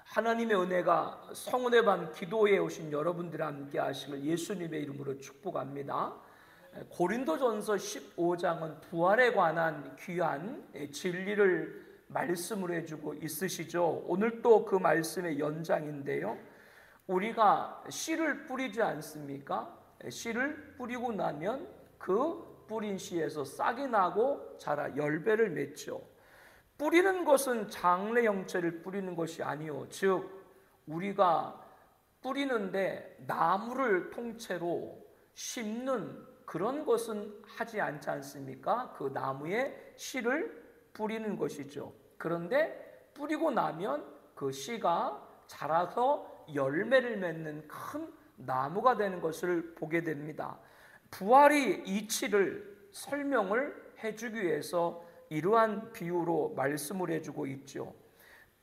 하나님의 은혜가 성은혜 반 기도에 오신 여러분들과 함께 하심을 예수님의 이름으로 축복합니다. 고린도전서 15장은 부활에 관한 귀한 진리를 말씀을 해주고 있으시죠. 오늘 또 그 말씀의 연장인데요. 우리가 씨를 뿌리지 않습니까? 씨를 뿌리고 나면 그 뿌린 씨에서 싹이 나고 자라 열매를 맺죠. 뿌리는 것은 장래 형체를 뿌리는 것이 아니요, 즉 우리가 뿌리는데 나무를 통째로 심는 그런 것은 하지 않지 않습니까? 그 나무에 씨를 뿌리는 것이죠. 그런데 뿌리고 나면 그 씨가 자라서 열매를 맺는 큰 나무가 되는 것을 보게 됩니다. 부활이 이치를 설명을 해주기 위해서 이러한 비유로 말씀을 해주고 있죠.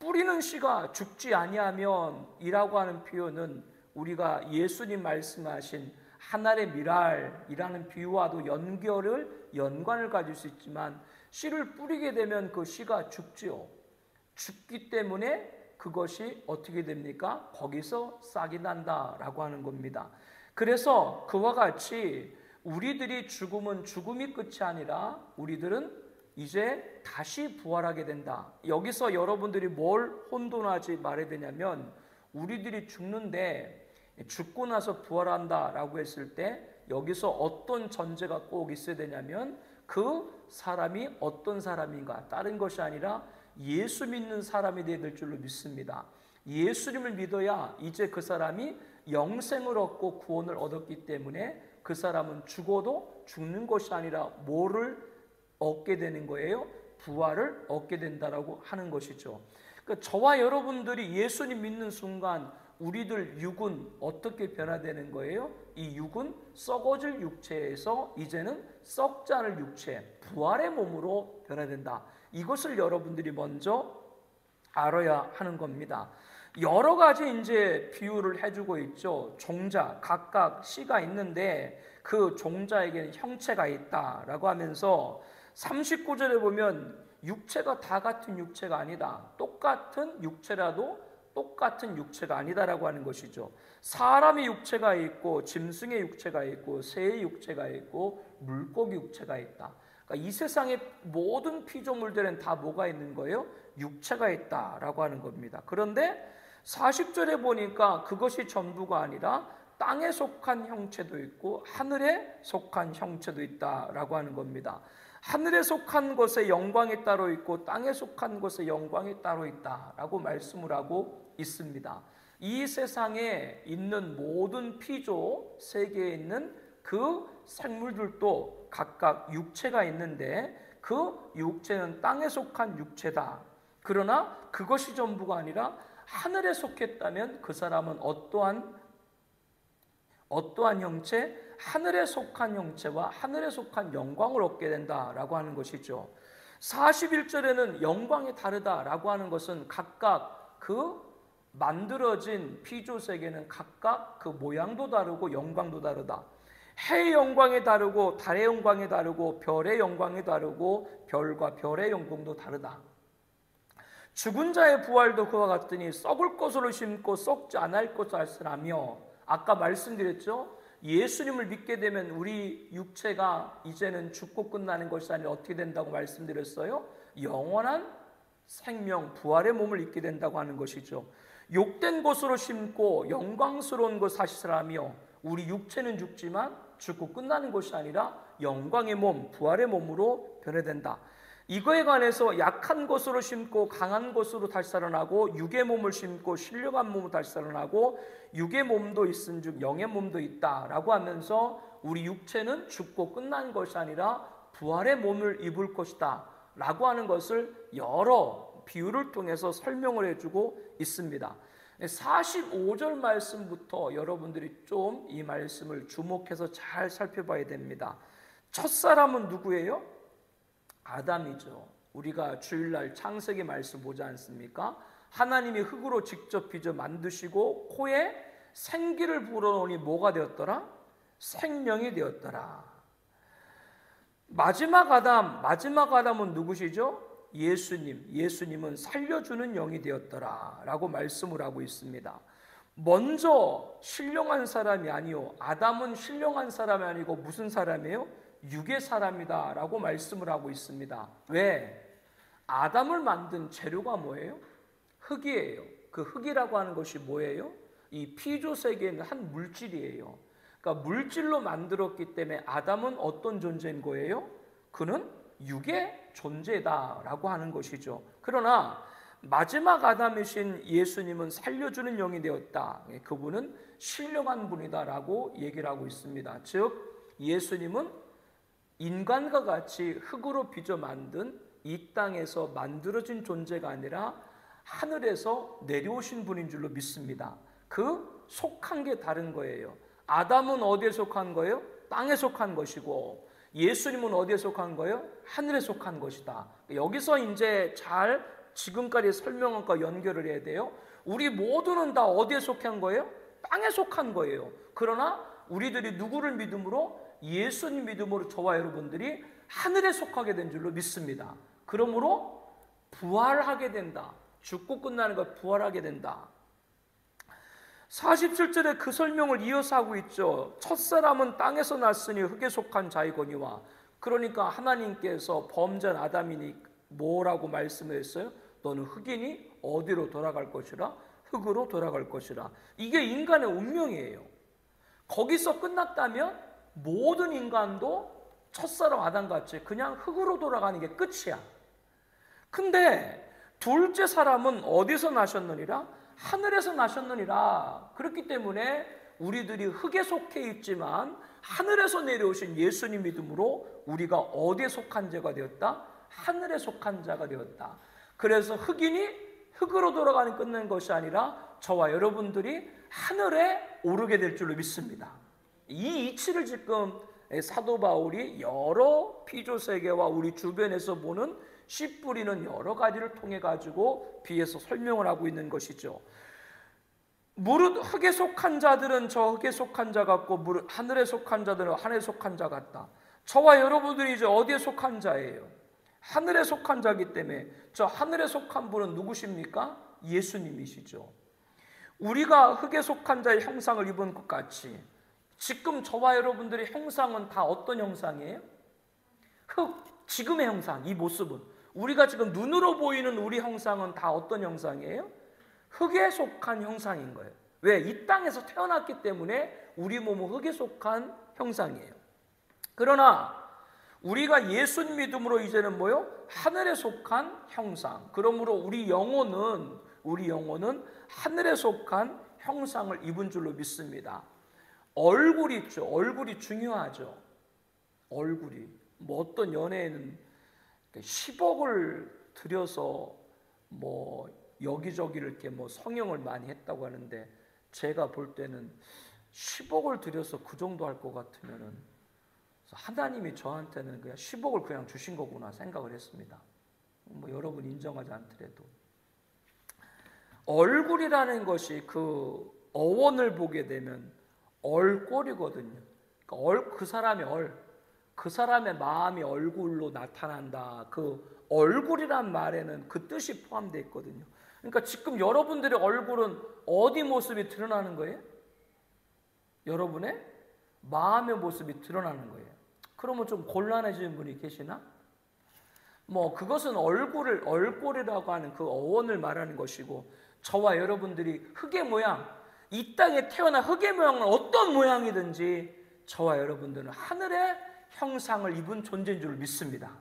뿌리는 씨가 죽지 아니하면 이라고 하는 표현은 우리가 예수님 말씀하신 하늘의 미랄이라는 비유와도 연관을 가질 수 있지만, 씨를 뿌리게 되면 그 씨가 죽지요. 죽기 때문에 그것이 어떻게 됩니까? 거기서 싹이 난다라고 하는 겁니다. 그래서 그와 같이 우리들이 죽음은 죽음이 끝이 아니라 우리들은 이제 다시 부활하게 된다. 여기서 여러분들이 뭘 혼돈하지 말아야 되냐면, 우리들이 죽는데 죽고 나서 부활한다라고 했을 때 여기서 어떤 전제가 꼭 있어야 되냐면, 그 사람이 어떤 사람인가, 다른 것이 아니라 예수 믿는 사람이 되어야 될 줄로 믿습니다. 예수님을 믿어야 이제 그 사람이 영생을 얻고 구원을 얻었기 때문에 그 사람은 죽어도 죽는 것이 아니라 뭐를 얻게 되는 거예요? 부활을 얻게 된다라고 하는 것이죠. 그러니까 저와 여러분들이 예수님 믿는 순간 우리들 육은 어떻게 변화되는 거예요? 이 육은 썩어질 육체에서 이제는 썩지 않을 육체, 부활의 몸으로 변화된다. 이것을 여러분들이 먼저 알아야 하는 겁니다. 여러 가지 이제 비유를 해주고 있죠. 종자, 각각 씨가 있는데 그 종자에게는 형체가 있다라고 하면서 39절에 보면 육체가 다 같은 육체가 아니다. 똑같은 육체라도 똑같은 육체가 아니다라고 하는 것이죠. 사람의 육체가 있고 짐승의 육체가 있고 새의 육체가 있고 물고기 육체가 있다. 그러니까 이 세상의 모든 피조물들은 다 뭐가 있는 거예요? 육체가 있다라고 하는 겁니다. 그런데 40절에 보니까 그것이 전부가 아니라 땅에 속한 형체도 있고 하늘에 속한 형체도 있다라고 하는 겁니다. 하늘에 속한 것의 영광이 따로 있고 땅에 속한 것의 영광이 따로 있다라고 말씀을 하고 있습니다. 이 세상에 있는 모든 피조, 세계에 있는 그 생물들도 각각 육체가 있는데 그 육체는 땅에 속한 육체다. 그러나 그것이 전부가 아니라 하늘에 속했다면 그 사람은 어떠한 형체, 하늘에 속한 형체와 하늘에 속한 영광을 얻게 된다라고 하는 것이죠. 41절에는 영광이 다르다라고 하는 것은 각각 그 만들어진 피조 세계는 각각 그 모양도 다르고 영광도 다르다. 해의 영광이 다르고 달의 영광이 다르고 별의 영광이 다르고 별과 별의 영광도 다르다. 죽은 자의 부활도 그와 같으니 썩을 것으로 심고 썩지 않을 것으로 알쓰라며, 아까 말씀드렸죠. 예수님을 믿게 되면 우리 육체가 이제는 죽고 끝나는 것이 아니라 어떻게 된다고 말씀드렸어요? 영원한 생명, 부활의 몸을 입게 된다고 하는 것이죠. 욕된 것으로 심고 영광스러운 것 사시라며, 우리 육체는 죽지만 죽고 끝나는 것이 아니라 영광의 몸, 부활의 몸으로 변해된다. 이거에 관해서 약한 것으로 심고 강한 것으로 다시 살아나고, 육의 몸을 심고 신령한 몸으로 다시 살아나고, 육의 몸도 있은즉 영의 몸도 있다라고 하면서 우리 육체는 죽고 끝난 것이 아니라 부활의 몸을 입을 것이다 라고 하는 것을 여러 비유를 통해서 설명을 해주고 있습니다. 45절 말씀부터 여러분들이 좀 이 말씀을 주목해서 잘 살펴봐야 됩니다. 첫사람은 누구예요? 아담이죠. 우리가 주일날 창세기 말씀 보지 않습니까? 하나님이 흙으로 직접 빚어 만드시고 코에 생기를 불어넣으니 뭐가 되었더라? 생명이 되었더라. 마지막 아담은 누구시죠? 예수님은 살려주는 영이 되었더라 라고 말씀을 하고 있습니다. 먼저 신령한 사람이 아니요, 아담은 신령한 사람이 아니고 무슨 사람이에요? 육의 사람이다 라고 말씀을 하고 있습니다. 왜? 아담을 만든 재료가 뭐예요? 흙이에요. 그 흙이라고 하는 것이 뭐예요? 이 피조 세계에 있는 한 물질이에요. 그러니까 물질로 만들었기 때문에 아담은 어떤 존재인 거예요? 그는 육의 존재다라고 하는 것이죠. 그러나 마지막 아담이신 예수님은 살려주는 영이 되었다. 그분은 신령한 분이다라고 얘기를 하고 있습니다. 즉 예수님은 인간과 같이 흙으로 빚어 만든 이 땅에서 만들어진 존재가 아니라 하늘에서 내려오신 분인 줄로 믿습니다. 그 속한 게 다른 거예요. 아담은 어디에 속한 거예요? 땅에 속한 것이고, 예수님은 어디에 속한 거예요? 하늘에 속한 것이다. 여기서 이제 잘 지금까지 설명한 것과 연결을 해야 돼요. 우리 모두는 다 어디에 속한 거예요? 땅에 속한 거예요. 그러나 우리들이 누구를 믿음으로? 예수님 믿음으로 저와 여러분들이 하늘에 속하게 된 줄로 믿습니다. 그러므로 부활하게 된다. 죽고 끝나는 것 부활하게 된다. 47절에 그 설명을 이어서 하고 있죠. 첫사람은 땅에서 났으니 흙에 속한 자이거니와. 그러니까 하나님께서 범죄한 아담이니 뭐라고 말씀했어요? 너는 흙이니 어디로 돌아갈 것이라? 흙으로 돌아갈 것이라. 이게 인간의 운명이에요. 거기서 끝났다면 모든 인간도 첫사람 아담같이 그냥 흙으로 돌아가는 게 끝이야. 근데 둘째 사람은 어디서 나셨느니라? 하늘에서 나셨느니라. 그렇기 때문에 우리들이 흙에 속해 있지만 하늘에서 내려오신 예수님 믿음으로 우리가 어디에 속한 자가 되었다? 하늘에 속한 자가 되었다. 그래서 흙이니 흙으로 돌아가는 끝낸 것이 아니라 저와 여러분들이 하늘에 오르게 될 줄로 믿습니다. 이 이치를 지금 사도 바울이 여러 피조 세계와 우리 주변에서 보는 씨 뿌리는 여러 가지를 통해 가지고 비해서 설명을 하고 있는 것이죠. 무릇 흙에 속한 자들은 저 흙에 속한 자 같고 무릇 하늘에 속한 자들은 하늘에 속한 자 같다. 저와 여러분들이 이제 어디에 속한 자예요? 하늘에 속한 자이기 때문에 저 하늘에 속한 분은 누구십니까? 예수님이시죠. 우리가 흙에 속한 자의 형상을 입은 것 같이 지금 저와 여러분들의 형상은 다 어떤 형상이에요? 흙, 지금의 형상, 이 모습은 우리가 지금 눈으로 보이는 우리 형상은 다 어떤 형상이에요? 흙에 속한 형상인 거예요. 왜? 이 땅에서 태어났기 때문에 우리 몸은 흙에 속한 형상이에요. 그러나 우리가 예수님 믿음으로 이제는 뭐요? 하늘에 속한 형상. 그러므로 우리 영혼은 하늘에 속한 형상을 입은 줄로 믿습니다. 얼굴이 있죠. 얼굴이 중요하죠. 얼굴이. 뭐 어떤 연예인은 10억을 들여서 뭐 여기저기를 이렇게 뭐 성형을 많이 했다고 하는데 제가 볼 때는 10억을 들여서 그 정도 할 것 같으면은 하나님이 저한테는 그냥 10억을 그냥 주신 거구나 생각을 했습니다. 뭐 여러분 인정하지 않더라도 얼굴이라는 것이 그 어원을 보게 되면 얼꼴이거든요. 그러니까 그 사람의 마음이 얼굴로 나타난다. 그 얼굴이란 말에는 그 뜻이 포함되어 있거든요. 그러니까 지금 여러분들의 얼굴은 어디 모습이 드러나는 거예요? 여러분의 마음의 모습이 드러나는 거예요. 그러면 좀 곤란해지는 분이 계시나? 뭐 그것은 얼굴이라고 하는 그 어원을 말하는 것이고 저와 여러분들이 흙의 모양, 이 땅에 태어난 흙의 모양은 어떤 모양이든지 저와 여러분들은 하늘의 형상을 입은 존재인 줄 믿습니다.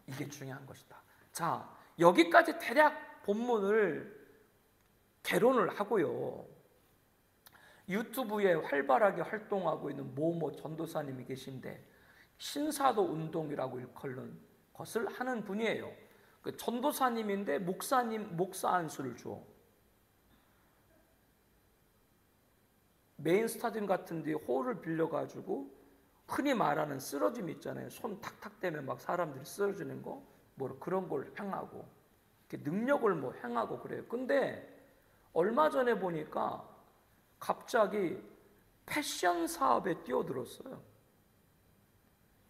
이게 중요한 것이다. 자, 여기까지 대략 본문을 개론을 하고요. 유튜브에 활발하게 활동하고 있는 모모 전도사님이 계신데 신사도 운동이라고 일컬는 것을 하는 분이에요. 그 전도사님인데 목사 안수를 줘. 메인 스타디움 같은 데 홀을 빌려가지고 흔히 말하는 쓰러짐 있잖아요. 손 탁탁 대면 막 사람들이 쓰러지는 거, 뭐 그런 걸 행하고 이렇게 능력을 뭐 행하고 그래요. 근데 얼마 전에 보니까 갑자기 패션 사업에 뛰어들었어요.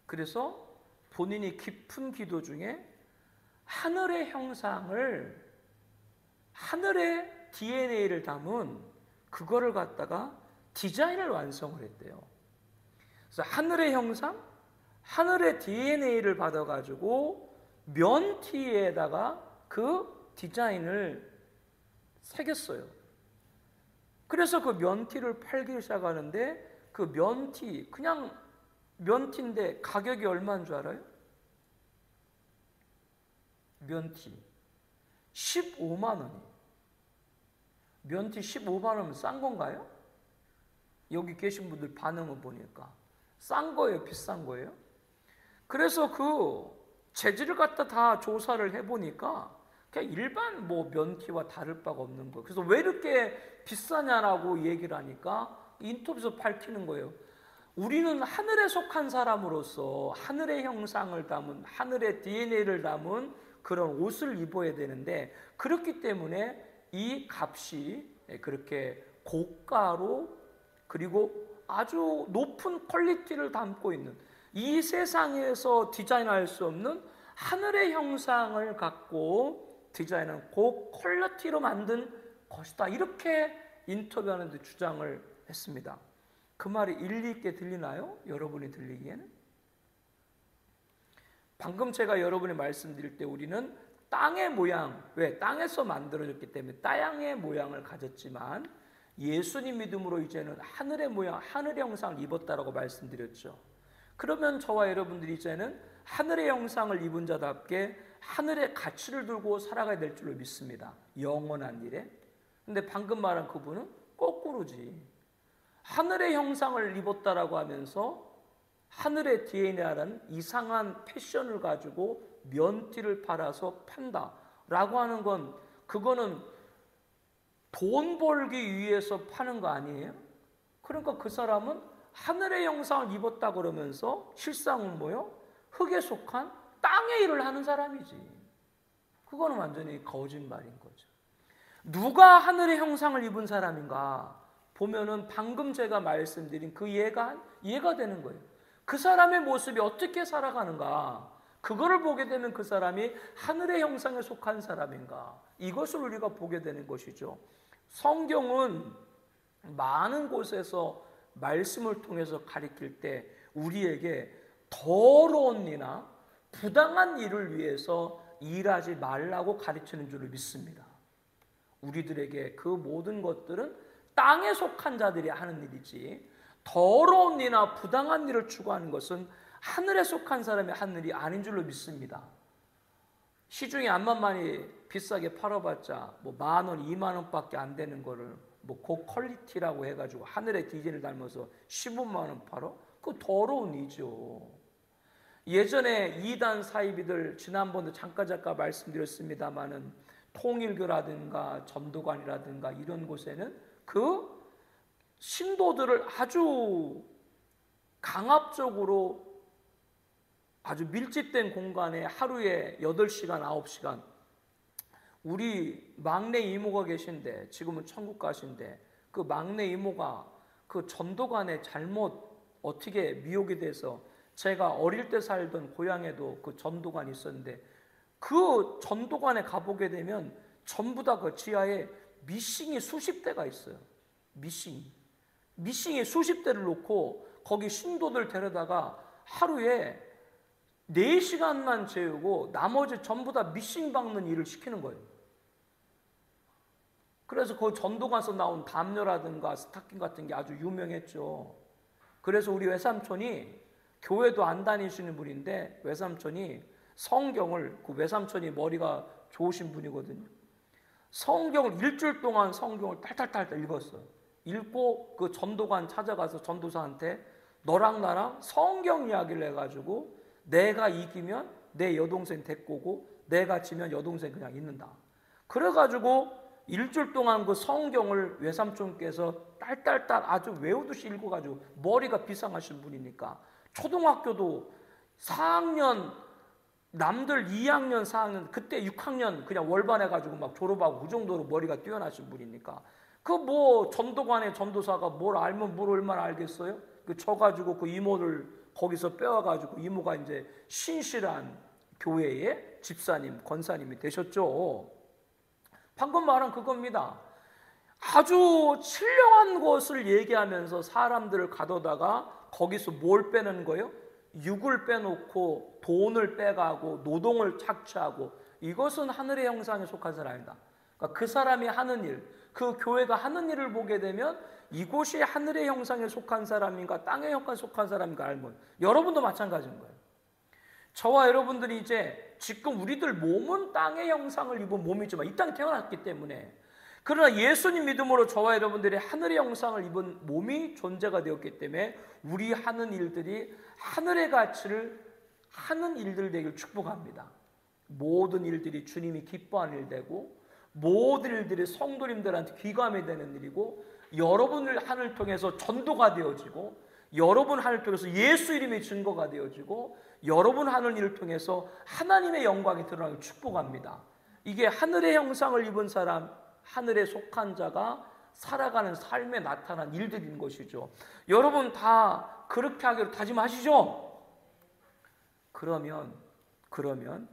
그래서 본인이 깊은 기도 중에 하늘의 형상을, 하늘의 DNA를 담은 그거를 갖다가 디자인을 완성을 했대요. 그래서 하늘의 형상, 하늘의 DNA를 받아가지고 면티에다가 그 디자인을 새겼어요. 그래서 그 면티를 팔기 시작하는데, 그 면티, 그냥 면티인데 가격이 얼마인 줄 알아요? 면티 15만 원이에요. 면티 15만 원이면 싼 건가요? 여기 계신 분들 반응을 보니까 싼 거예요, 비싼 거예요? 그래서 그 재질을 갖다 다 조사를 해보니까 그냥 일반 뭐 면티와 다를 바가 없는 거예요. 그래서 왜 이렇게 비싸냐라고 얘기를 하니까 인터뷰에서 밝히는 거예요. 우리는 하늘에 속한 사람으로서 하늘의 형상을 담은, 하늘의 DNA를 담은 그런 옷을 입어야 되는데, 그렇기 때문에 이 값이 그렇게 고가로, 그리고 아주 높은 퀄리티를 담고 있는, 이 세상에서 디자인할 수 없는 하늘의 형상을 갖고 디자인한 고퀄리티로 만든 것이다, 이렇게 인터뷰하는데 주장을 했습니다. 그 말이 일리 있게 들리나요? 여러분이 들리기에는? 방금 제가 여러분이 말씀드릴 때 우리는 땅의 모양, 왜? 땅에서 만들어졌기 때문에 땅의 모양을 가졌지만 예수님 믿음으로 이제는 하늘의 모양, 하늘의 형상을 입었다라고 말씀드렸죠. 그러면 저와 여러분들이 이제는 하늘의 형상을 입은 자답게 하늘의 가치를 들고 살아가야 될 줄로 믿습니다. 영원한 일에. 근데 방금 말한 그분은 거꾸로지. 하늘의 형상을 입었다라고 하면서 하늘의 DNA라는 이상한 패션을 가지고 면티를 팔아서 판다라고 하는 건, 그거는 돈 벌기 위해서 파는 거 아니에요? 그러니까 그 사람은 하늘의 형상을 입었다 그러면서 실상은 뭐요? 흙에 속한 땅의 일을 하는 사람이지. 그거는 완전히 거짓말인 거죠. 누가 하늘의 형상을 입은 사람인가 보면은 방금 제가 말씀드린 그 이해가 되는 거예요. 그 사람의 모습이 어떻게 살아가는가, 그거를 보게 되면 그 사람이 하늘의 형상에 속한 사람인가, 이것을 우리가 보게 되는 것이죠. 성경은 많은 곳에서 말씀을 통해서 가리킬 때 우리에게 더러운 일이나 부당한 일을 위해서 일하지 말라고 가르치는 줄을 믿습니다. 우리들에게 그 모든 것들은 땅에 속한 자들이 하는 일이지, 더러운 일이나 부당한 일을 추구하는 것은 하늘에 속한 사람의 하는 일이 아닌 줄로 믿습니다. 시중에 암만 많이 비싸게 팔아봤자 뭐 10,000원, 20,000원밖에 안 되는 거를 뭐 고퀄리티라고 해가지고 하늘의 디자인을 닮아서 15만 원 팔어? 그거 더러운 일이죠. 예전에 이단 사이비들, 지난번에 잠깐 말씀드렸습니다마는 통일교라든가 전도관이라든가 이런 곳에는 그 신도들을 아주 강압적으로 아주 밀집된 공간에 하루에 8시간, 9시간, 우리 막내 이모가 계신데, 지금은 천국 가신데, 그 막내 이모가 그 전도관에 잘못 어떻게 미혹이 돼서, 제가 어릴 때 살던 고향에도 그 전도관이 있었는데, 그 전도관에 가보게 되면 전부 다 그 지하에 미싱이 수십 대가 있어요. 미싱이 수십 대를 놓고 거기 신도들 데려다가 하루에 4시간만 재우고 나머지 전부 다 미싱 박는 일을 시키는 거예요. 그래서 그 전도관에서 나온 담요라든가 스타킹 같은 게 아주 유명했죠. 그래서 우리 외삼촌이, 교회도 안 다니시는 분인데 외삼촌이 성경을, 그 외삼촌이 머리가 좋으신 분이거든요. 성경을 일주일 동안 성경을 탈탈탈 읽었어요. 읽고 그 전도관 찾아가서 전도사한테 너랑 나랑 성경 이야기를 해가지고 내가 이기면 내 여동생 데리고 오고 내가 지면 여동생 그냥 있는다. 그래가지고 일주일 동안 그 성경을 외삼촌께서 딸딸딸 아주 외우듯이 읽어가지고, 머리가 비상하신 분이니까 초등학교도 4학년, 남들 2학년, 4학년, 그때 6학년 그냥 월반해가지고 막 졸업하고 그 정도로 머리가 뛰어나신 분이니까, 그 뭐 전도관의 전도사가 뭘 알면 뭘 얼마나 알겠어요? 그 져가지고 그 이모를 거기서 빼와가지고 이모가 이제 신실한 교회의 집사님, 권사님이 되셨죠. 방금 말한 그겁니다. 아주 신령한 것을 얘기하면서 사람들을 가둬다가 거기서 뭘 빼는 거예요? 육을 빼놓고 돈을 빼가고 노동을 착취하고, 이것은 하늘의 형상에 속한 사람이다. 그러니까 그 사람이 하는 일, 그 교회가 하는 일을 보게 되면 이곳이 하늘의 형상에 속한 사람인가 땅의 형상에 속한 사람인가 알면, 여러분도 마찬가지인 거예요. 저와 여러분들이 이제 지금 우리들 몸은 땅의 형상을 입은 몸이지만 이 땅에 태어났기 때문에, 그러나 예수님 믿음으로 저와 여러분들이 하늘의 형상을 입은 몸이 존재가 되었기 때문에 우리 하는 일들이 하늘의 가치를 하는 일들 되길 축복합니다. 모든 일들이 주님이 기뻐하는 일 되고, 모든 일들이 성도님들한테 귀감이 되는 일이고, 여러분을 하늘 통해서 전도가 되어지고, 여러분 하늘 통해서 예수 이름의 증거가 되어지고, 여러분 하는 일을 통해서 하나님의 영광이 드러나길 축복합니다. 이게 하늘의 형상을 입은 사람, 하늘에 속한 자가 살아가는 삶에 나타난 일들인 것이죠. 여러분 다 그렇게 하기로 다짐하시죠? 그러면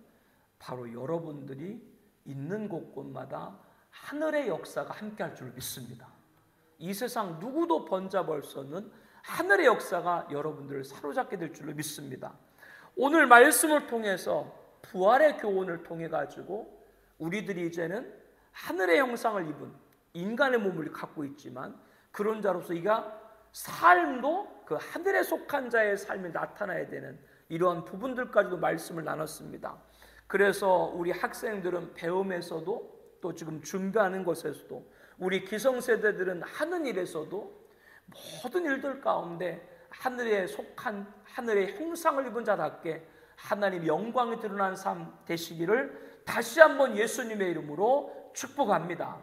바로 여러분들이 있는 곳곳마다 하늘의 역사가 함께할 줄 믿습니다. 이 세상 누구도 번잡을 수 없는 하늘의 역사가 여러분들을 사로잡게 될 줄로 믿습니다. 오늘 말씀을 통해서 부활의 교훈을 통해 가지고 우리들이 이제는 하늘의 형상을 입은 인간의 몸을 갖고 있지만, 그런 자로서 이가 삶도 그 하늘에 속한 자의 삶이 나타나야 되는 이러한 부분들까지도 말씀을 나눴습니다. 그래서 우리 학생들은 배움에서도, 또 지금 준비하는 것에서도, 우리 기성세대들은 하는 일에서도 모든 일들 가운데 하늘에 속한 하늘의 형상을 입은 자답게 하나님 영광이 드러난 삶 되시기를 다시 한번 예수님의 이름으로 축복합니다.